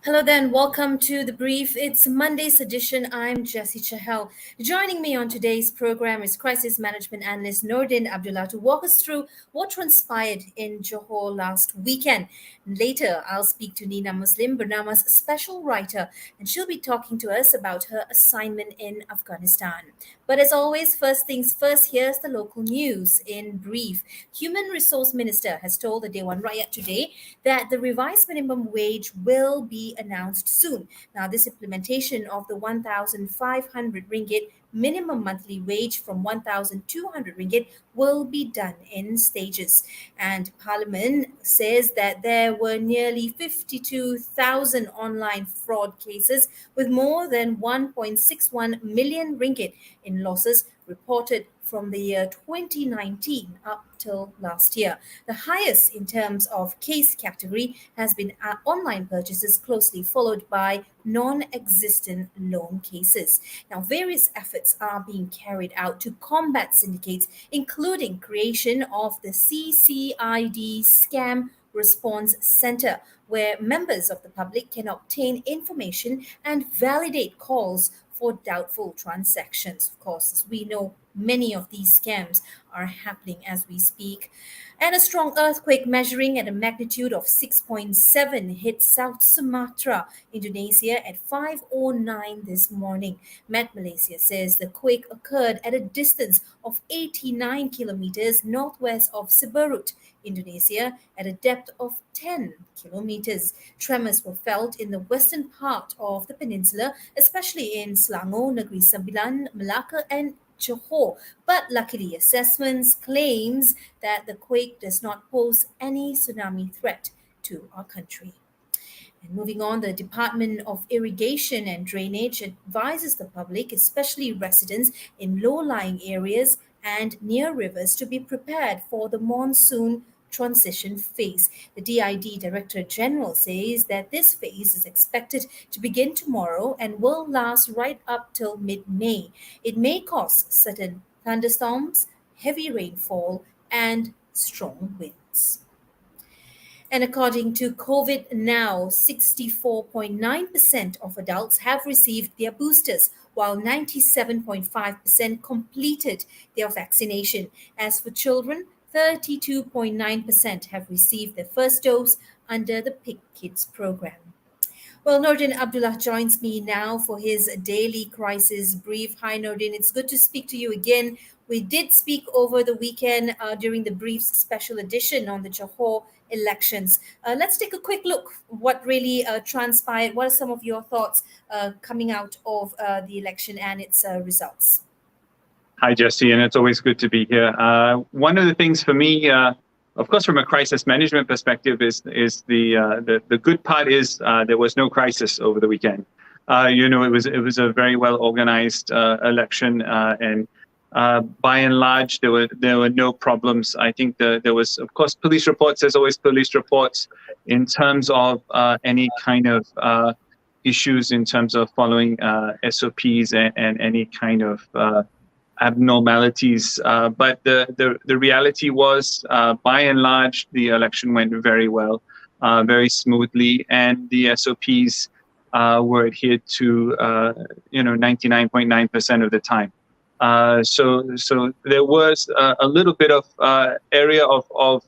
Hello then, welcome to The Brief. It's Monday's edition. I'm Jessy Chahal. Joining me on today's program is Crisis Management Analyst Nordin Abdullah to walk us through what transpired in Johor last weekend. Later, I'll speak to Nina Muslim, Bernama's special writer, and she'll be talking to us about her assignment in Afghanistan. But as always, first things first, here's the local news in brief. Human Resource Minister has told the Dewan Rakyat today that the revised minimum wage will be announced soon. Now, this implementation of the 1,500 ringgit minimum monthly wage from 1,200 ringgit will be done in stages. And Parliament says that there were nearly 52,000 online fraud cases with more than 1.61 million ringgit in losses reported from the year 2019 up till last year. The highest in terms of case category has been online purchases, closely followed by non-existent loan cases. Now, various efforts are being carried out to combat syndicates, including creation of the CCID Scam Response Center, where members of the public can obtain information and validate calls for doubtful transactions. Of course, as we know, many of these scams are happening as we speak. And a strong earthquake measuring at a magnitude of 6.7 hit South Sumatra, Indonesia at 5:09 this morning. Met Malaysia says the quake occurred at a distance of 89 kilometers northwest of Siberut, Indonesia, at a depth of 10 kilometers. Tremors were felt in the western part of the peninsula, especially in Selangor, Negeri Sembilan, Malacca, and Johor. But luckily, assessments claims that the quake does not pose any tsunami threat to our country. And moving on, the Department of Irrigation and Drainage advises the public, especially residents in low-lying areas and near rivers, to be prepared for the monsoon transition phase. The DID Director General says that this phase is expected to begin tomorrow and will last right up till mid-May. It may cause certain thunderstorms, heavy rainfall, and strong winds. And according to COVID Now, 64.9% of adults have received their boosters, while 97.5% completed their vaccination. As for children, 32.9% have received their first dose under the PIC Kids program. Well, Nordin Abdullah joins me now for his daily crisis brief. Hi, Nordin. It's good to speak to you again. We did speak over the weekend during the brief's special edition on the Johor elections. Let's take a quick look what really transpired. What are some of your thoughts coming out of the election and its results? Hi, Jessy, and it's always good to be here. One of the things for me, of course, from a crisis management perspective, is the good part is there was no crisis over the weekend. It was a very well organized election, and by and large, there were no problems. I think there was, of course, police reports. There's always police reports in terms of any kind of issues in terms of following SOPs and any kind of abnormalities, but the reality was, by and large, the election went very well, very smoothly, and the SOPs were adhered to, 99.9% of the time. So there was a little bit of area of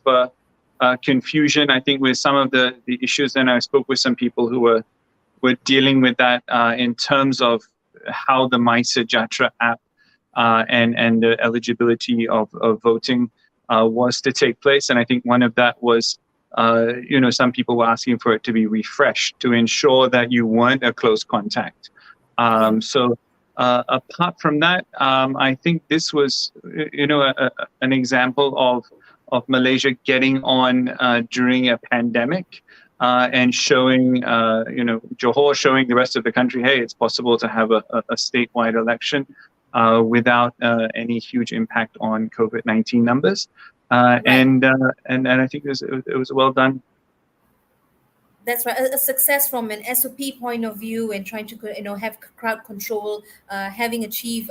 confusion, I think, with some of the issues, and I spoke with some people who were dealing with that in terms of how the Maiyukh Jatra app and the eligibility of voting was to take place. And I think one of that was, some people were asking for it to be refreshed to ensure that you weren't a close contact. So apart from that, I think this was, an example of Malaysia getting on during a pandemic and showing, Johor showing the rest of the country, hey, it's possible to have a statewide election without any huge impact on COVID-19 numbers, right. and I think it was well done. That's right. A success from an SOP point of view and trying to have crowd control, having achieved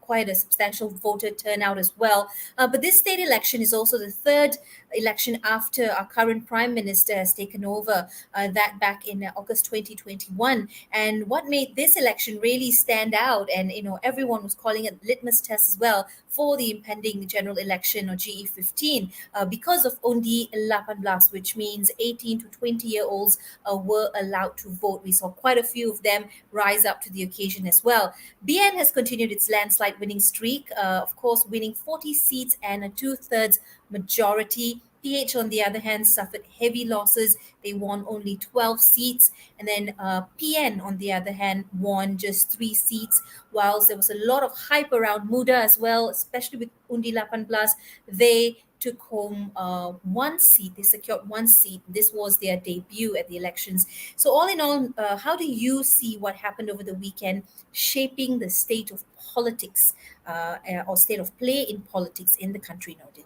quite a substantial voter turnout as well. But this state election is also the third election after our current prime minister has taken over, that back in August 2021. And what made this election really stand out, and everyone was calling it litmus test as well for the impending general election, or GE15, because of Undi 18, which means 18 to 20-year-olds were allowed to vote. We saw quite a few of them rise up to the occasion as well. BN has continued its landslide winning streak, of course, winning 40 seats and a two-thirds majority. PH, on the other hand, suffered heavy losses. They won only 12 seats. And then PN, on the other hand, won just 3 seats. Whilst there was a lot of hype around Muda as well, especially with Undi 18, they took home 1 seat. They secured 1 seat. This was their debut at the elections. So all in all, how do you see what happened over the weekend shaping the state of politics or state of play in politics in the country, Nordin?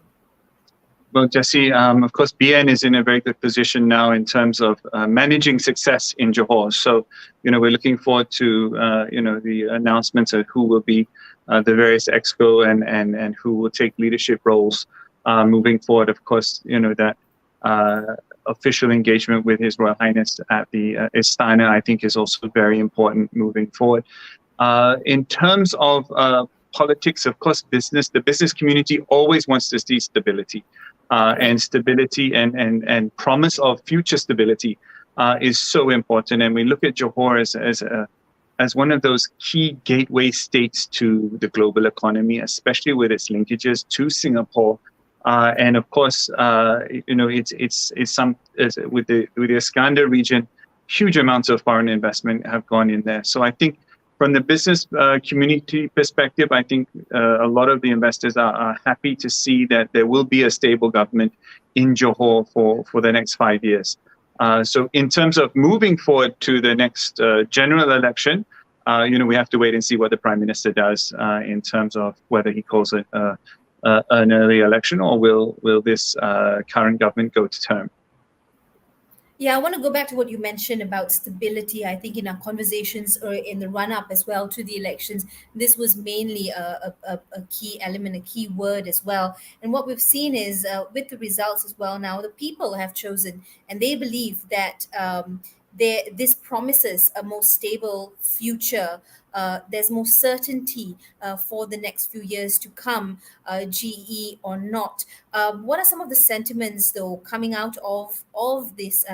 Well, Jessy, of course, BN is in a very good position now in terms of managing success in Johor. So, we're looking forward to, the announcements of who will be the various exco and who will take leadership roles moving forward. Of course, that official engagement with His Royal Highness at the Istana, I think, is also very important moving forward. In terms of politics, of course, the business community always wants to see stability. And stability and promise of future stability is so important. And we look at Johor as one of those key gateway states to the global economy, especially with its linkages to Singapore. And of course, it's with the Iskandar region, huge amounts of foreign investment have gone in there. So I think from the business community perspective, I think a lot of the investors are happy to see that there will be a stable government in Johor for the next 5 years. So in terms of moving forward to the next general election, we have to wait and see what the Prime Minister does in terms of whether he calls it an early election, or will this current government go to term. Yeah, I want to go back to what you mentioned about stability. I think in our conversations or in the run up as well to the elections, this was mainly a key element, a key word as well. And what we've seen is with the results as well now, the people have chosen and they believe that this promises a more stable future. There's more certainty for the next few years to come, GE or not. What are some of the sentiments, though, coming out of these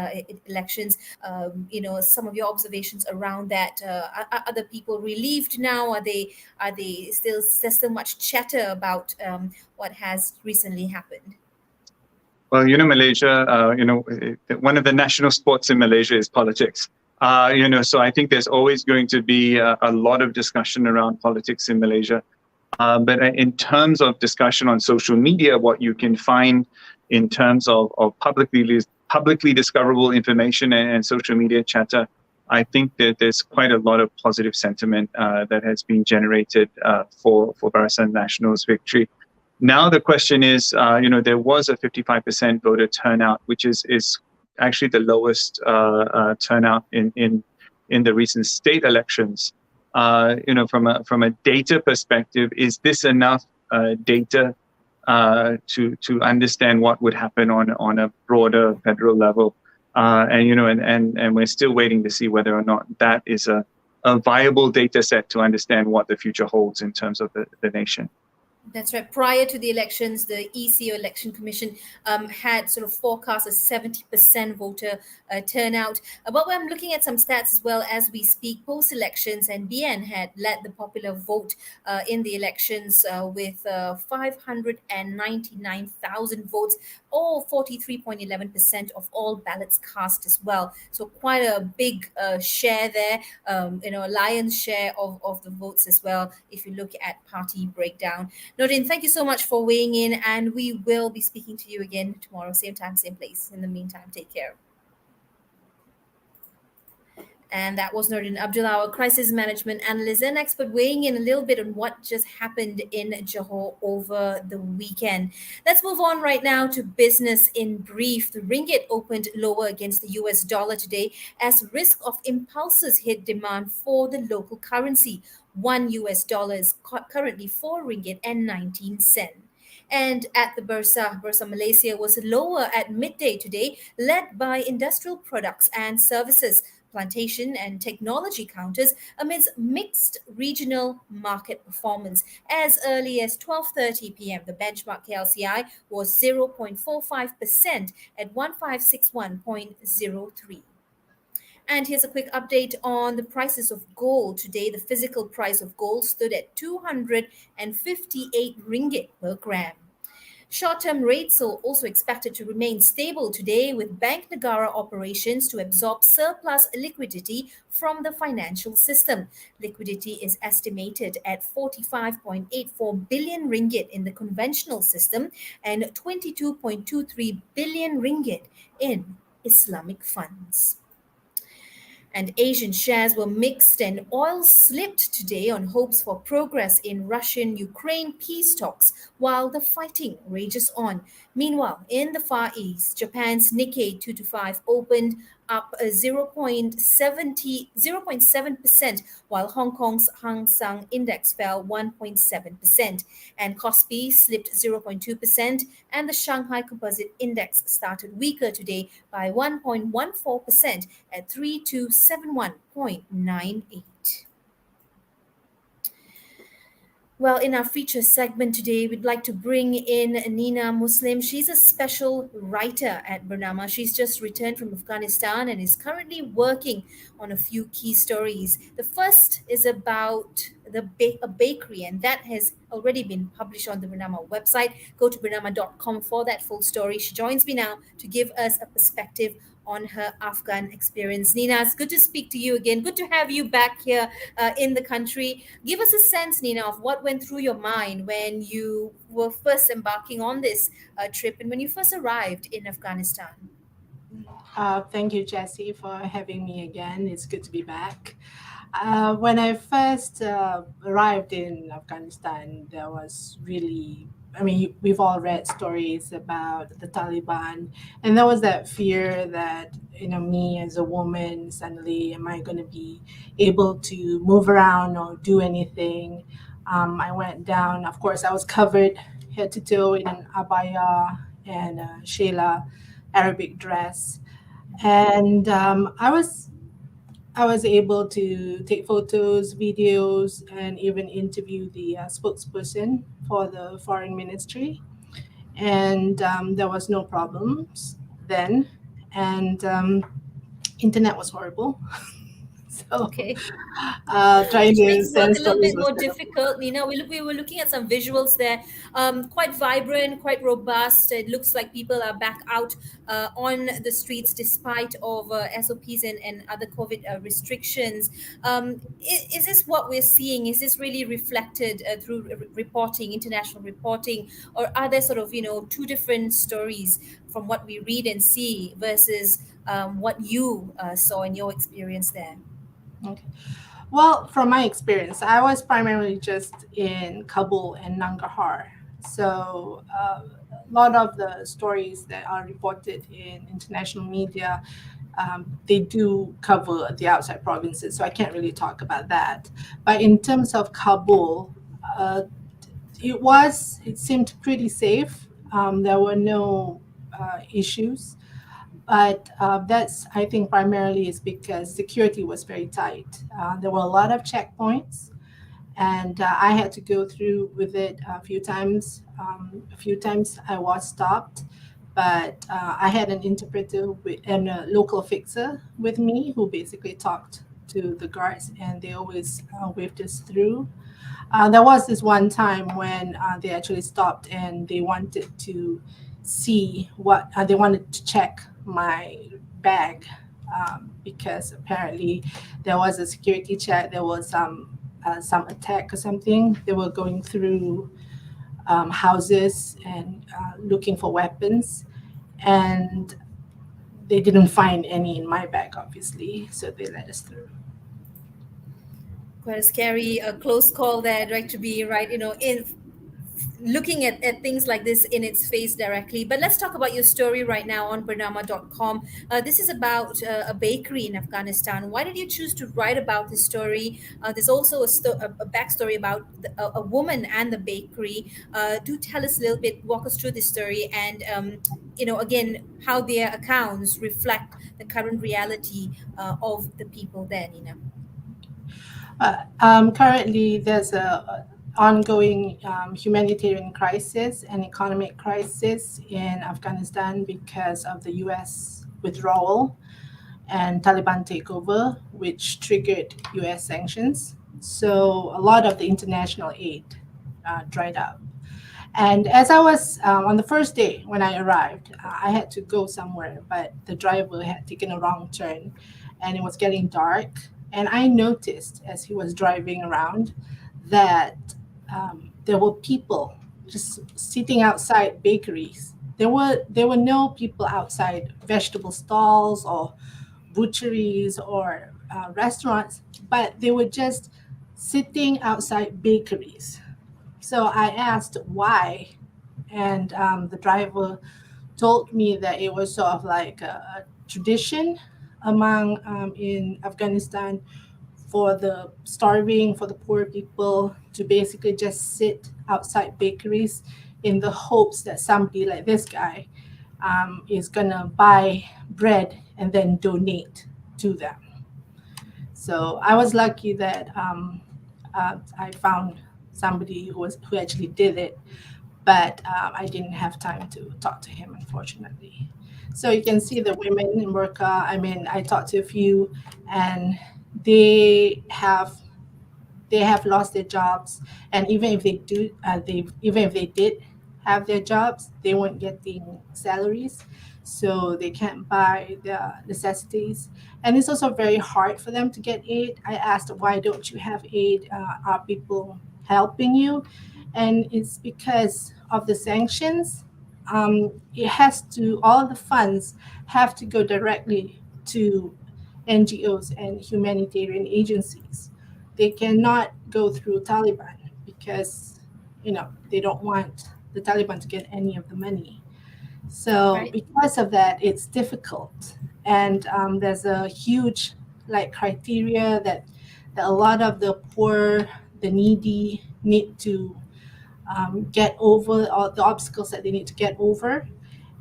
elections? Some of your observations around that. Are other people relieved now? Are they still? There's still much chatter about what has recently happened. Well, Malaysia, one of the national sports in Malaysia is politics. So I think there's always going to be a lot of discussion around politics in Malaysia. But in terms of discussion on social media, what you can find in terms of publicly discoverable information and social media chatter, I think that there's quite a lot of positive sentiment that has been generated for Barisan Nasional's victory. Now the question is, there was a 55% voter turnout, which is actually the lowest turnout in the recent state elections. From a data perspective, is this enough data to understand what would happen on a broader federal level? And we're still waiting to see whether or not that is a viable data set to understand what the future holds in terms of the nation. That's right. Prior to the elections, the EC, or Election Commission, had sort of forecast a 70% voter turnout. But I'm looking at some stats as well as we speak. Post-elections, and BN had led the popular vote in the elections with 599,000 votes, or 43.11% of all ballots cast as well. So quite a big share there, a lion's share of the votes as well, if you look at party breakdown. Nordin, thank you so much for weighing in, and we will be speaking to you again tomorrow, same time, same place. In the meantime, take care. And that was Nordin Abdullah, our crisis management analyst and expert, weighing in a little bit on what just happened in Johor over the weekend. Let's move on right now to business in brief. The ringgit opened lower against the US dollar today as risk of impulses hit demand for the local currency. $1 is currently 4 ringgit and 19 cents. And at the Bursa Malaysia was lower at midday today, led by industrial products and services, plantation and technology counters amidst mixed regional market performance. As early as 12:30 p.m., the benchmark KLCI was 0.45% at 1561.03. And here's a quick update on the prices of gold. Today, the physical price of gold stood at 258 ringgit per gram. Short-term rates are also expected to remain stable today with Bank Negara operations to absorb surplus liquidity from the financial system. Liquidity is estimated at 45.84 billion ringgit in the conventional system and 22.23 billion ringgit in Islamic funds. And Asian shares were mixed and oil slipped today on hopes for progress in Russian Ukraine peace talks while the fighting rages on. Meanwhile, in the Far East, Japan's Nikkei 225 opened up 0.7%, while Hong Kong's Hang Seng Index fell 1.7%, and Kospi slipped 0.2%, and the Shanghai Composite Index started weaker today by 1.14% at 3271.98. Well, in our feature segment today, we'd like to bring in Nina Muslim. She's a special writer at Bernama. She's just returned from Afghanistan and is currently working on a few key stories. The first is about a bakery, and that has already been published on the Bernama website. Go to bernama.com for that full story. She joins me now to give us a perspective on her Afghan experience. Nina, it's good to speak to you again. Good to have you back here in the country. Give us a sense, Nina, of what went through your mind when you were first embarking on this trip and when you first arrived in Afghanistan. Thank you, Jessy, for having me again. It's good to be back. When I first arrived in Afghanistan, there was really, we've all read stories about the Taliban, and there was that fear that, me as a woman, suddenly, am I going to be able to move around or do anything? I went down, of course, I was covered head to toe in an abaya and a shela Arabic dress. And I was able to take photos, videos, and even interview the spokesperson for the foreign ministry. And there was no problems then. And internet was horrible. So Okay. trying Which to makes work send a little stories bit was more terrible. difficult. We were looking at some visuals there, quite vibrant, quite robust. It looks like people are back out on the streets despite of SOPs and other COVID restrictions. Is this what we're seeing? Is this really reflected through reporting, international reporting, or are there sort of two different stories from what we read and see versus what you saw in your experience there? Okay. Well, from my experience, I was primarily just in Kabul and Nangarhar. So a lot of the stories that are reported in international media, they do cover the outside provinces. So I can't really talk about that. But in terms of Kabul, uh, it seemed pretty safe. There were no issues. But that's, I think, primarily is because security was very tight. There were a lot of checkpoints, and I had to go through with it a few times. A few times I was stopped, but I had an interpreter and a local fixer with me who basically talked to the guards, and they always waved us through. There was this one time when they actually stopped and they wanted to see what they wanted to check my bag because apparently there was a security check. There was some attack or something. They were going through houses and looking for weapons, and they didn't find any in my bag, obviously, so they let us through. Quite a scary, close call there, right? To be right, in looking at things like this in its face directly. But let's talk about your story right now on Bernama.com. This is about a bakery in Afghanistan. Why did you choose to write about this story? There's also a backstory about a woman and the bakery. Do tell us a little bit, walk us through this story, and again, how their accounts reflect the current reality of the people there, Nina. Currently, there's a ongoing humanitarian crisis and economic crisis in Afghanistan because of the U.S. withdrawal and Taliban takeover, which triggered U.S. sanctions. So a lot of the international aid dried up. And as I was on the first day when I arrived, I had to go somewhere, but the driver had taken a wrong turn and it was getting dark. And I noticed as he was driving around that there were people just sitting outside bakeries. There were no people outside vegetable stalls or butcheries or restaurants, but they were just sitting outside bakeries. So I asked why, and the driver told me that it was sort of like a tradition among in Afghanistan for the starving, for the poor people to basically just sit outside bakeries in the hopes that somebody like this guy is gonna buy bread and then donate to them. So I was lucky that I found somebody who actually did it, but I didn't have time to talk to him, unfortunately. So you can see the women in burqa. I mean, I talked to a few, and they have they have lost their jobs, and even if they do, even if they did have their jobs, they weren't getting salaries, so they can't buy the necessities, and it's also very hard for them to get aid. I asked, why don't you have aid? Are people helping you? And it's because of the sanctions. It has to all the funds have to go directly to NGOs and humanitarian agencies. They cannot go through Taliban because they don't want the Taliban to get any of the money. So Right. because of that, it's difficult, and there's a huge criteria that a lot of the poor, the needy need to get over, all the obstacles that they need to get over,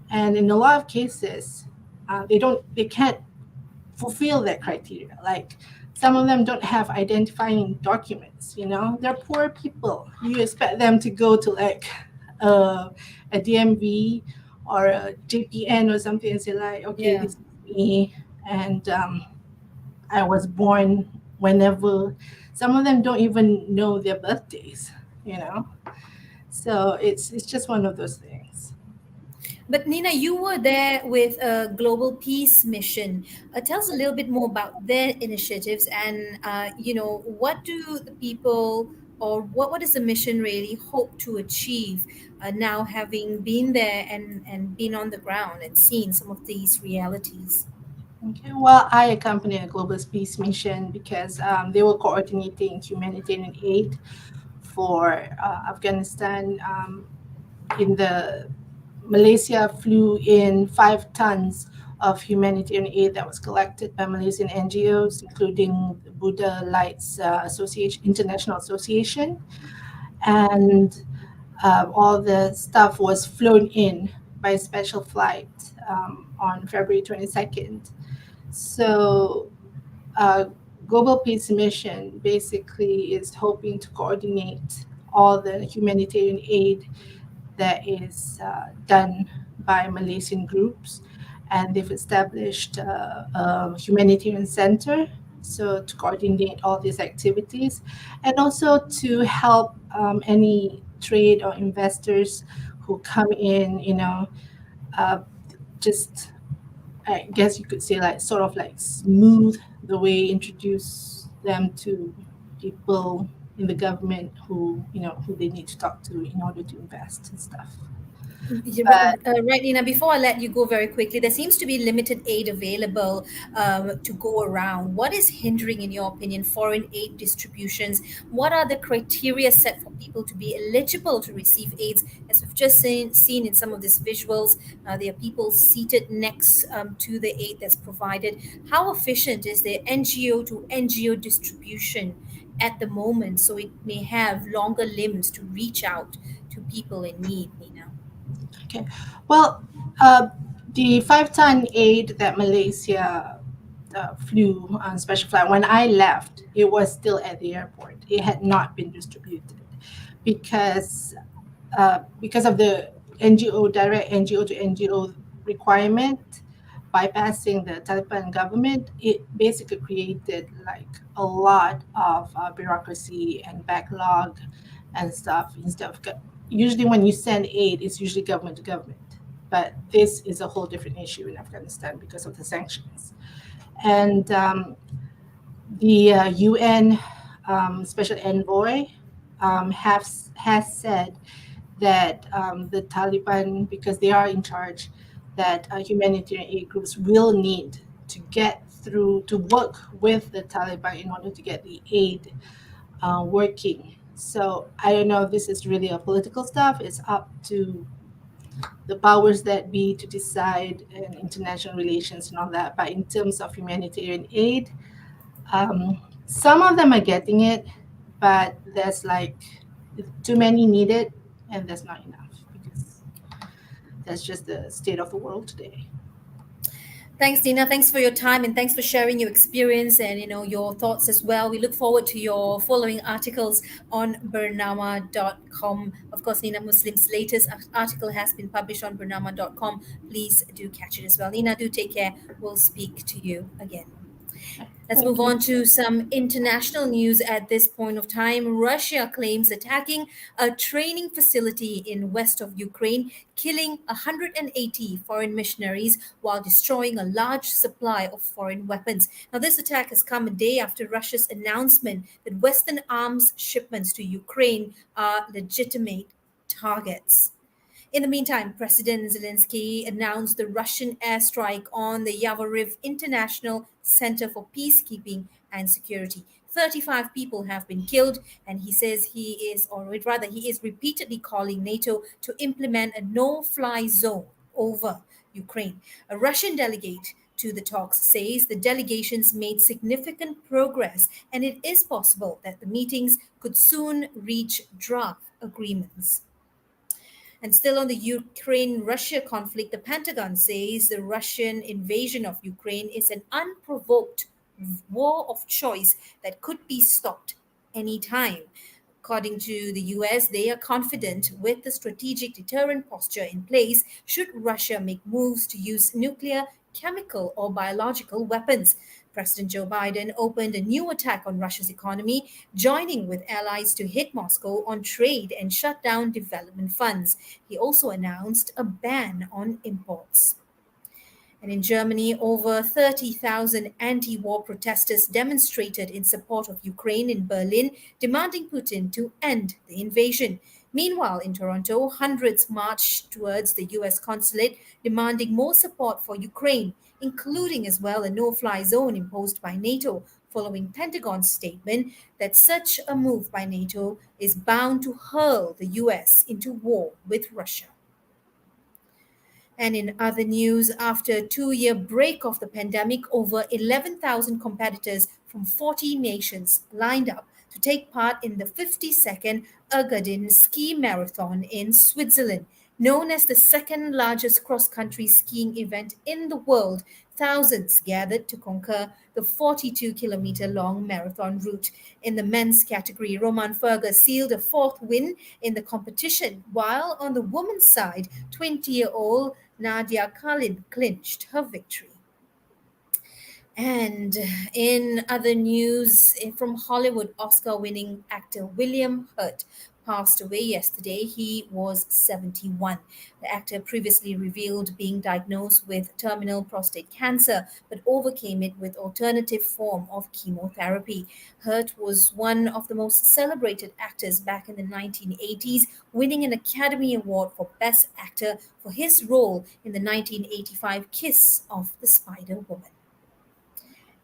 and in a lot of cases, they can't fulfill that criteria. Like some of them don't have identifying documents. They're poor people. You expect them to go to a, a DMV or a JPN or something and say like, okay, Yeah. this is me, and I was born whenever. Some of them don't even know their birthdays. You know, so it's just one of those things. But Nina, you were there with a global peace mission. Tell us a little bit more about their initiatives, and what do the people, or what does the mission really hope to achieve now, having been there and been on the ground and seen some of these realities? Okay, well, I accompany a global peace mission because they were coordinating humanitarian aid for Afghanistan. In the Malaysia flew in 5 tons of humanitarian aid that was collected by Malaysian NGOs, including the Buddha Lights Association, International Association, and all the stuff was flown in by special flight on February 22nd. So, uh, Global Peace Mission basically is hoping to coordinate all the humanitarian aid that is done by Malaysian groups, and they've established a humanitarian center so to coordinate all these activities, and also to help any trade or investors who come in, uh, just I guess you could say like sort of like smooth the way, introduce them to people in the government who they need to talk to in order to invest and stuff. Right, Nina, before I let you go very quickly, there seems to be limited aid available to go around. What is hindering, in your opinion, foreign aid distributions? What are the criteria set for people to be eligible to receive aids? As we've just seen in some of these visuals, there are people seated next to the aid that's provided. How efficient is the NGO to NGO distribution at the moment so it may have longer limbs to reach out to people in need, Nina? Okay. Well, the 5-ton aid that Malaysia flew on special flight, when I left, it was still at the airport. It had not been distributed because of the NGO, direct NGO to NGO requirement, bypassing the Taliban government. It basically created like a lot of bureaucracy and backlog and stuff. Usually when you send aid, it's usually government to government. But this is a whole different issue in Afghanistan because of the sanctions. And the UN Special Envoy has said that the Taliban, because they are in charge, that humanitarian aid groups will need to get through to work with the Taliban in order to get the aid working. So I don't know if this is really a political stuff. It's up to the powers that be to decide in international relations and all that. But in terms of humanitarian aid, some of them are getting it, but there's like too many need it, and there's not enough because that's just the state of the world today. Thanks, Dina. Thanks for your time and thanks for sharing your experience and your thoughts as well. We look forward to your following articles on Bernama.com. Of course, Nina Muslim's latest article has been published on Bernama.com. Please do catch it as well. Nina, do take care. We'll speak to you again. Let's Thank move you. on to some international news at this point of time. Russia claims attacking a training facility in west of Ukraine, killing 180 foreign missionaries while destroying a large supply of foreign weapons. Now, this attack has come a day after Russia's announcement that Western arms shipments to Ukraine are legitimate targets. In the meantime, President Zelensky announced the Russian airstrike on the Yavoriv International Center for Peacekeeping and Security. 35 people have been killed, and he says he is repeatedly calling NATO to implement a no-fly zone over Ukraine. A Russian delegate to the talks says the delegations made significant progress, and it is possible that the meetings could soon reach draft agreements. And still on the Ukraine Russia conflict, the Pentagon says the Russian invasion of Ukraine is an unprovoked war of choice that could be stopped anytime. According to the US, they are confident with the strategic deterrent posture in place should Russia make moves to use nuclear, chemical, or biological weapons. President Joe Biden opened a new attack on Russia's economy, joining with allies to hit Moscow on trade and shut down development funds. He also announced a ban on imports. And in Germany, over 30,000 anti war protesters demonstrated in support of Ukraine in Berlin, demanding Putin to end the invasion. Meanwhile, in Toronto, hundreds marched towards the US consulate, demanding more support for Ukraine, including as well a no fly zone imposed by NATO, following Pentagon's statement that such a move by NATO is bound to hurl the US into war with Russia. And in other news, after a 2-year break of the pandemic, over 11,000 competitors from 40 nations lined up to take part in the 52nd AFGHAN Ski Marathon in Switzerland. Known as the second largest cross country skiing event in the world, thousands gathered to conquer the 42-kilometer long marathon route. In the men's category, Roman Fergus sealed a fourth win in the competition, while on the women's side, 20-year-old Nadia Khalid clinched her victory. And in other news from Hollywood, Oscar winning actor William Hurt passed away yesterday. He was 71. The actor previously revealed being diagnosed with terminal prostate cancer, but overcame it with alternative form of chemotherapy. Hurt was one of the most celebrated actors back in the 1980s, winning an Academy Award for Best Actor for his role in the 1985 Kiss of the Spider Woman.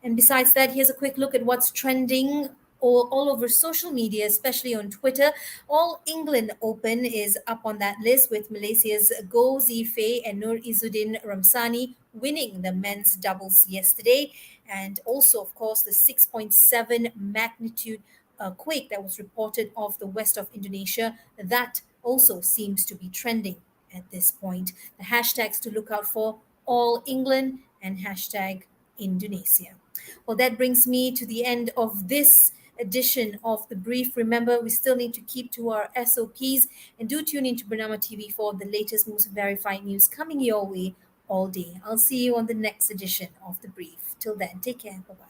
And besides that, here's a quick look at what's trending all over social media, especially on Twitter. All England Open is up on that list with Malaysia's Goh Zifei and Nur Izzuddin Ramsani winning the men's doubles yesterday. And also, of course, the 6.7 magnitude quake that was reported off the west of Indonesia, that also seems to be trending at this point. The hashtags to look out for: All England and hashtag Indonesia. Well, that brings me to the end of this edition of The Brief. Remember, we still need to keep to our SOPs, and do tune into Bernama TV for the latest, most verified news coming your way all day. I'll see you on the next edition of The Brief. Till then, take care. Bye bye.